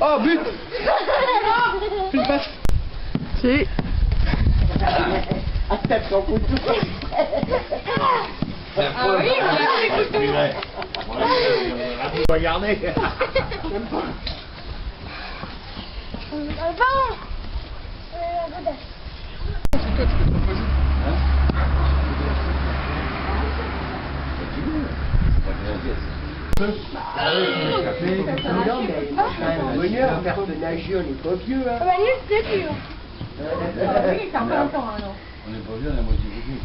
Oh, but! Plus passe. Si. Attaque son couteau. Ah oui, Regardez. Bonheur, personnage, on n'est pas vieux, hein. On n'est pas vieux, on est moitié vieux.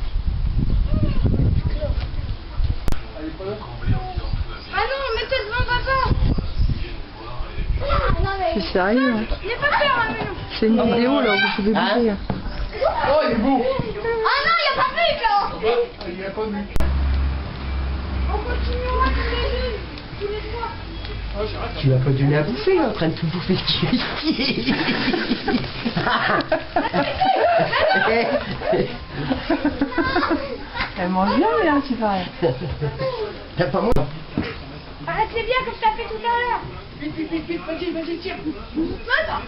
Ah non, mettez devant papa. Non mais... C'est sérieux, hein. N'aie pas peur, hein, mais non. C'est une vidéo là, vous pouvez bouger. Oh, il est beau. Ah non, il n'y a pas plus là. Il a pas vu. On continuera tous les deux, tous les trois. Tu l'as pas donné à bouffer, là, en train de tout bouffer le Elle mange bien, là, c'est pareil. T'as pas moi. Arrête les bien comme je t'ai fait tout à l'heure. Vite, vas-y, tire. Attends.